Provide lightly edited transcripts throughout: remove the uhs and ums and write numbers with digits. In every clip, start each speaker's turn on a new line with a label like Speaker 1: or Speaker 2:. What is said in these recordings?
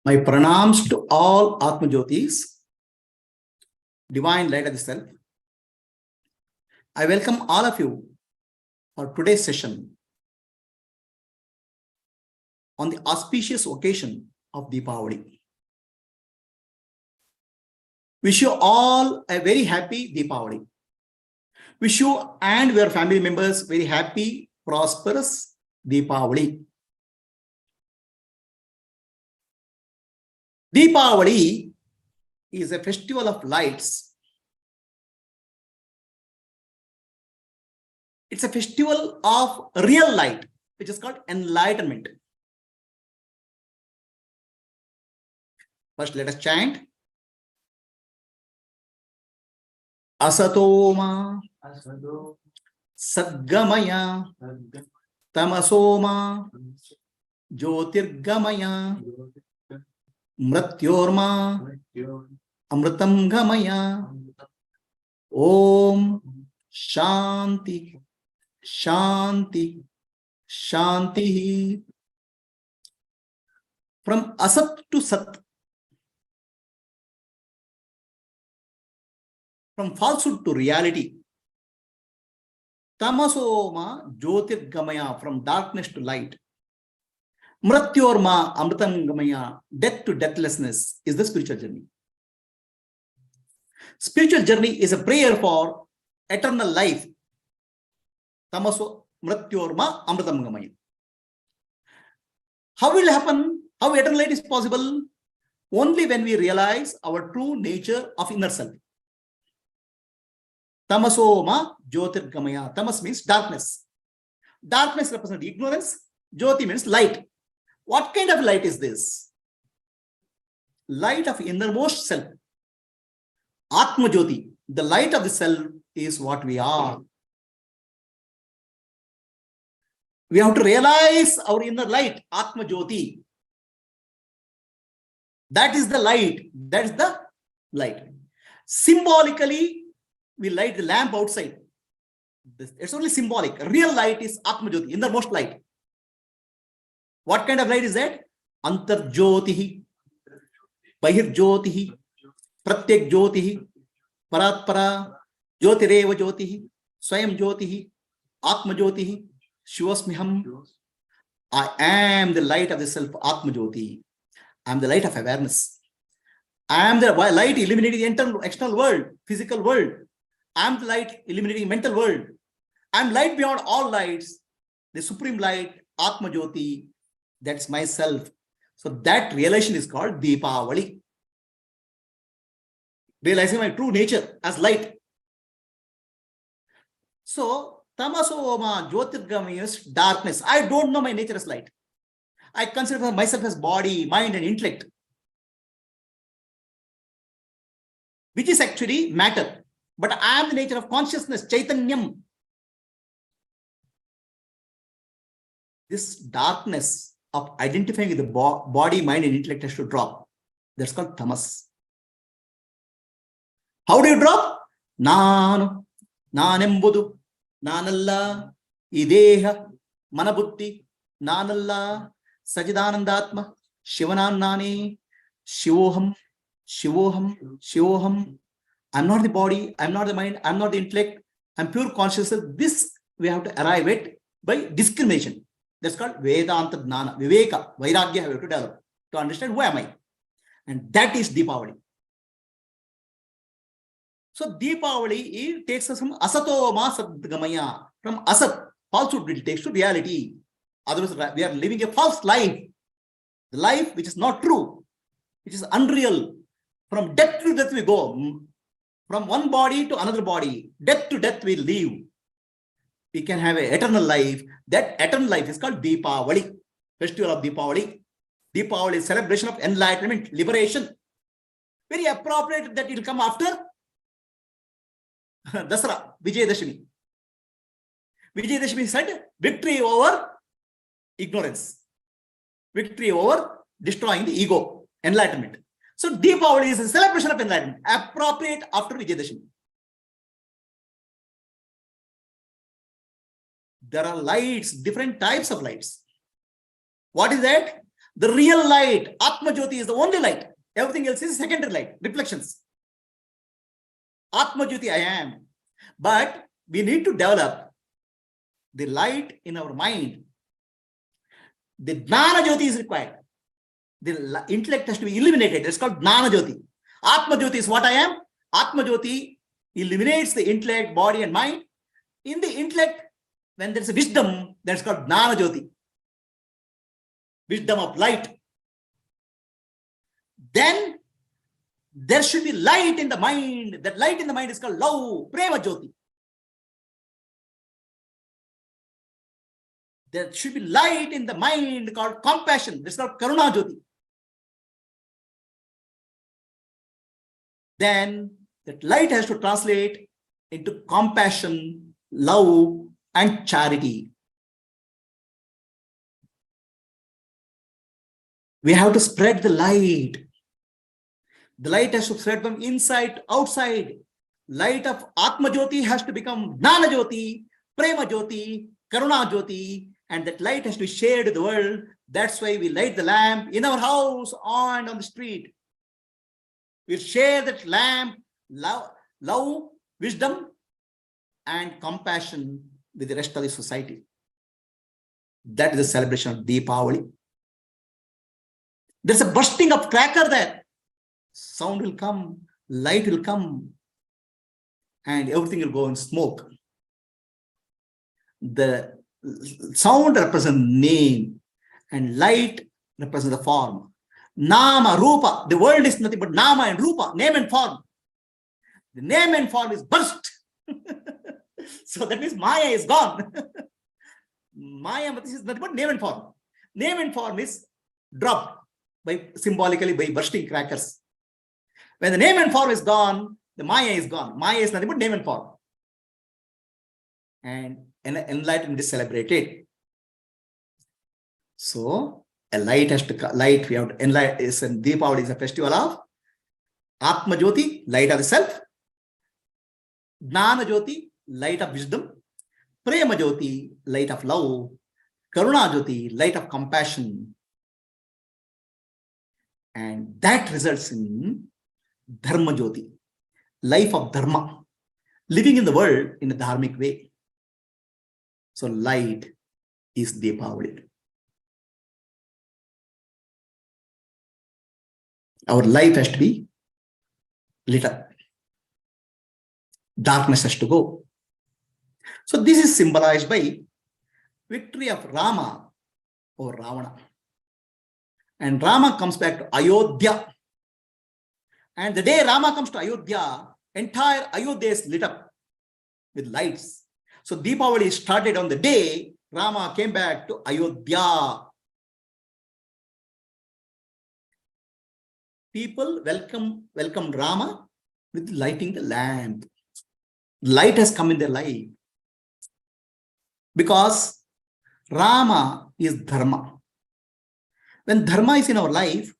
Speaker 1: My pranams to all Atma Jyotis, divine light of the self. I welcome all of you for today's session on the auspicious occasion of Deepavali. Wish you all a very happy Deepavali. Wish you and your family members very happy, prosperous Deepavali. Deepavali is a festival of lights. It's a festival of real light, which is called enlightenment. First, let us chant. Asatoma, Sadgamaya, Tamasoma, Jyotirgamaya, Mrityorma, Amritam Gamaya. Om Shanti, Shanti, Shanti. From Asat to Sat, from falsehood to reality. Tamasoma Jyotirgamaya, from darkness to light. Mrityorma Amritam Gamaya, death to deathlessness is the spiritual journey. Spiritual journey is a prayer for eternal life. Tamaso Mrityorma Amritam Gamaya. How will it happen? How eternal light is possible? Only when we realize our true nature of inner self. Tamasoma Jyotirgamaya. Tamas means darkness. Darkness represents ignorance. Jyoti means light. What kind of light is this? Light of innermost self. Atma Jyoti. The light of the self is what we are. We have to realize our inner light, Atma Jyoti. That is the light. That is the light. Symbolically, we light the lamp outside. It's only symbolic. Real light is Atma Jyoti, innermost light. What kind of light is that? Antar Jyotihi, Bahir Jyotihi, Pratyek Jyotihi, Paratpara, Jyotireva Jyotihi, Swayam Jyotihi, Atma Jyotihi, Shivasmiham. I am the light of the self, Atma Jyoti. I am the light of awareness. I am the light illuminating the internal, external world, physical world. I am the light illuminating mental world. I am light beyond all lights, the supreme light, Atma Jyoti. That's myself. So that realization is called Deepavali. Realizing my true nature as light. So Tamasoma Jyotirgamaya is darkness. I don't know my nature as light. I consider myself as body, mind, and intellect, which is actually matter. But I am the nature of consciousness, Chaitanyam. This darkness of identifying with the body, mind, and intellect has to drop. That's called tamas. How do you drop? Nanu, nanembudu, nanalla, ideha, manabutti, nanalla, sajidanandatma, shivanannani, shivoham, shivoham, shivoham. I'm not the body, I'm not the mind, I'm not the intellect, I'm pure consciousness. This we have to arrive at by discrimination. That's called Vedanta Jnana, Viveka, Vairagya have to develop to understand who am I. And that is Deepavali. So Deepavali takes us from Asatoma Sadgamaya, from Asat, falsehood it takes to reality. Otherwise, we are living a false life, the life which is not true, which is unreal. From death to death we go. From one body to another body, death to death we live. We can have an eternal life. That eternal life is called Deepavali, festival of Deepavali. Deepavali is celebration of enlightenment, liberation. Very appropriate that it will come after Dasara, Vijayadashmi. Vijayadashmi said victory over ignorance, victory over destroying the ego, enlightenment. So Deepavali is a celebration of enlightenment, appropriate after Vijayadashmi. There are lights, different types of lights. What is that? The real light, Atma Jyoti, is the only light. Everything else is secondary light, reflections. Atma Jyoti I am. But we need to develop the light in our mind. The Jnana Jyoti is required. The intellect has to be illuminated. It's called Jnana Jyoti. Atma Jyoti is what I am. Atma Jyoti illuminates the intellect, body, and mind. In the intellect, when there's a wisdom, that's called Jnana Jyoti. Wisdom of light. Then there should be light in the mind. That light in the mind is called love, Prema Jyoti. There should be light in the mind called compassion. This is called Karuna Jyoti. Then that light has to translate into compassion, love, and charity. We have to spread the light. The light has to spread from inside to outside. Light of Atma Jyoti has to become Jnana Jyoti, Prema Jyoti, Karuna Jyoti, and that light has to be shared to the world. That's why we light the lamp in our house and on the street. We share that lamp, love, wisdom, and compassion with the rest of the society. That is the celebration of Deepavali. There's a bursting of cracker there. Sound will come, light will come, and everything will go in smoke. The sound represents name, and light represents the form. Nama, Rupa. The world is nothing but Nama and Rupa, name and form. The name and form is burst. So that means Maya is gone. Maya, this is nothing but name and form. Name and form is dropped symbolically by bursting crackers. When the name and form is gone, the Maya is gone. Maya is nothing but name and form. And enlightenment is celebrated. So a light has to light. We have to enlighten. Deepavali is a festival of Atma Jyoti, light of the self. Jnana Jyoti, light of wisdom. Prema Jyoti, light of love. Karuna Jyoti, light of compassion. And that results in Dharma Jyoti, life of Dharma, living in the world in a dharmic way. So light is Deepavali. Our life has to be lit up. Darkness has to go. So this is symbolized by victory of Rama over Ravana. And Rama comes back to Ayodhya. And the day Rama comes to Ayodhya, entire Ayodhya is lit up with lights. So Deepavali started on the day Rama came back to Ayodhya. People welcome Rama with lighting the lamp. Light has come in their life. Because Rama is Dharma. When Dharma is in our life,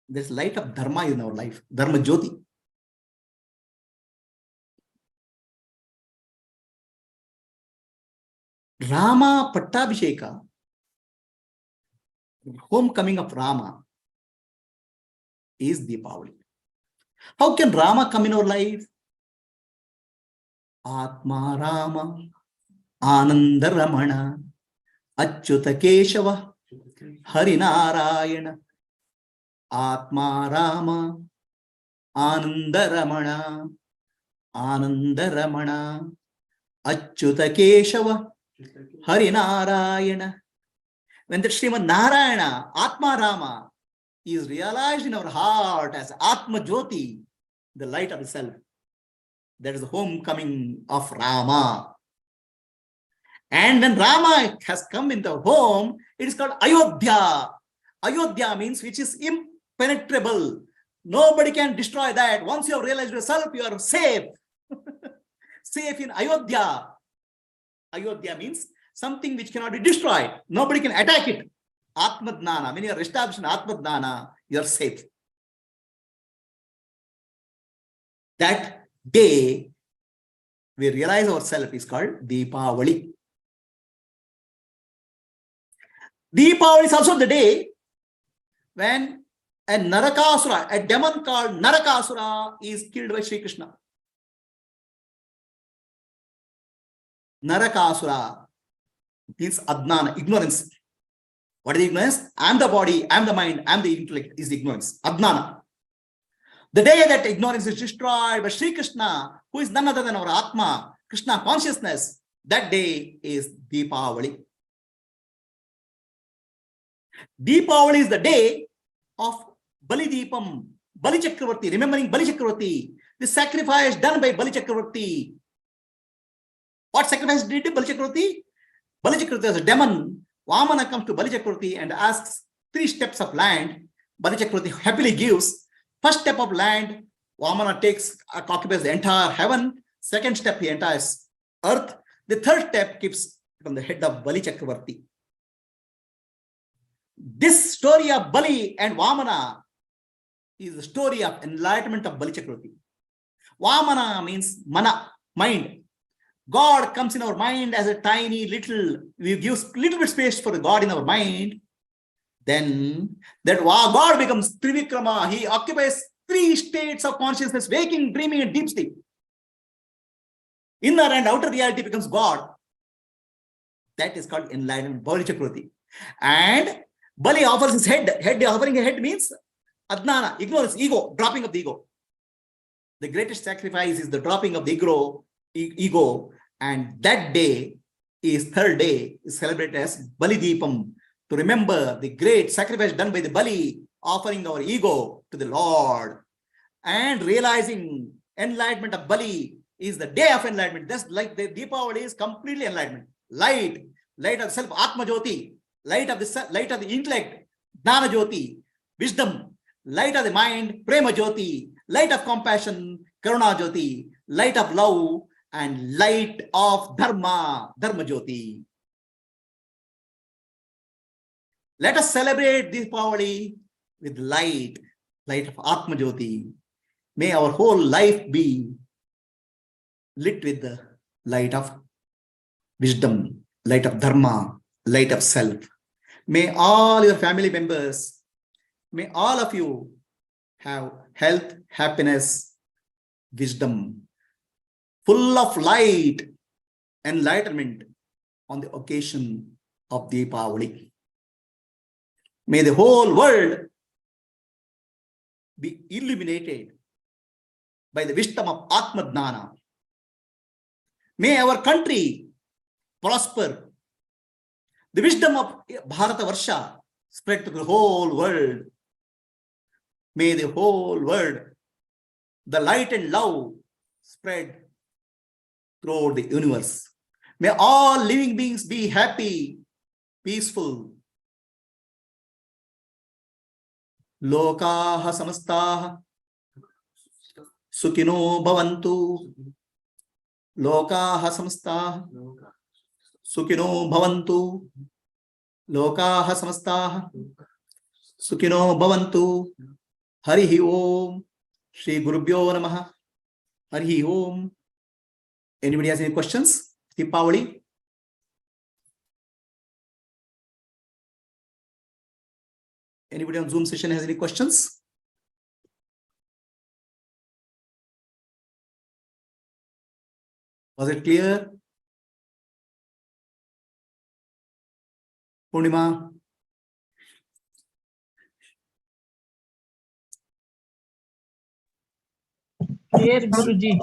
Speaker 1: there's light of Dharma in our life. Dharma Jyoti. Rama Pattabhisheka, homecoming of Rama, is Deepavali. How can Rama come in our life? Atma Rama, Ananda Ramana, Achyuta Keshava, Harinarayana. Atma Rama, Ananda Ramana, Ananda Ramana, Achyuta Keshava, Harinarayana. When the Srimad Narayana, Atma Rama, is realized in our heart as Atma Jyoti, the light of the self, that is the homecoming of Rama. And when Rama has come in the home, it is called Ayodhya. Ayodhya means which is impenetrable. Nobody can destroy that. Once you have realized yourself, you are safe. Safe in Ayodhya. Ayodhya means something which cannot be destroyed. Nobody can attack it. Atma Dnana. When you are established in Atma Dnana, you are safe. That day, we realize ourselves is called Deepavali. Deepavali is also the day when a Narakasura, a demon called Narakasura, is killed by Sri Krishna. Narakasura means Adnana, ignorance. What is ignorance? I am the body, I am the mind, I am the intellect, is ignorance. Adnana. The day that ignorance is destroyed by Sri Krishna, who is none other than our Atma, Krishna consciousness, that day is Deepavali. Deepavali is the day of Bali Deepam, Bali Chakravarti, remembering Bali Chakravarti, the sacrifice done by Bali Chakravarti. What sacrifice did Bali Chakravarti? Bali Chakravarti is a demon. Vamana comes to Bali Chakravarti and asks 3 steps of land. Bali Chakravarti happily gives. First step of land, Vamana takes, occupies the entire heaven. Second step, he enters earth. The third step keeps from the head of Bali Chakravarti. This story of Bali and Vamana is the story of enlightenment of Bali Chakravarti. Vamana means mana, mind. God comes in our mind as a tiny little, we give little bit space for God in our mind. Then that God becomes Trivikrama. He occupies 3 states of consciousness, waking, dreaming, and deep sleep. Inner and outer reality becomes God. That is called enlightenment, Bali Chakravarti. And Bali offers his head. Offering a head means Adnana, ignorance, ego, dropping of the ego. The greatest sacrifice is the dropping of the ego. And that day is third day, is celebrated as Bali Deepam, to remember the great sacrifice done by the Bali, offering our ego to the Lord and realizing enlightenment of Bali is the day of enlightenment. Just like the Deepavali is completely enlightenment. Light of self, Atma Jyoti, light of the intellect, Jnana Jyoti, wisdom, light of the mind, Prema Jyoti, light of compassion, Karuna Jyoti, light of love, and light of Dharma, Dharma Jyoti. Let us celebrate Deepavali with light of Atma Jyoti. May our whole life be lit with the light of wisdom, light of Dharma, light of self. May all your family members, may all of you have health, happiness, wisdom, full of light, enlightenment on the occasion of Deepavali. May the whole world be illuminated by the wisdom of Atma Jnana. May our country prosper. The wisdom of Bharata Varsha spread to the whole world. May the whole world, the light and love spread throughout the universe. May all living beings be happy, peaceful. Lokaha samastaha sukino bhavantu. Lokaha samastaha sukino bhavantu. Lokaha samastaha sukino bhavantu. Harihi Om. Shri Gurubhyo Namaha. Harihi Om. Anybody has any questions? Deepavali? Anybody on Zoom session has any questions? Was it clear? Purnima?
Speaker 2: Clear, Guruji.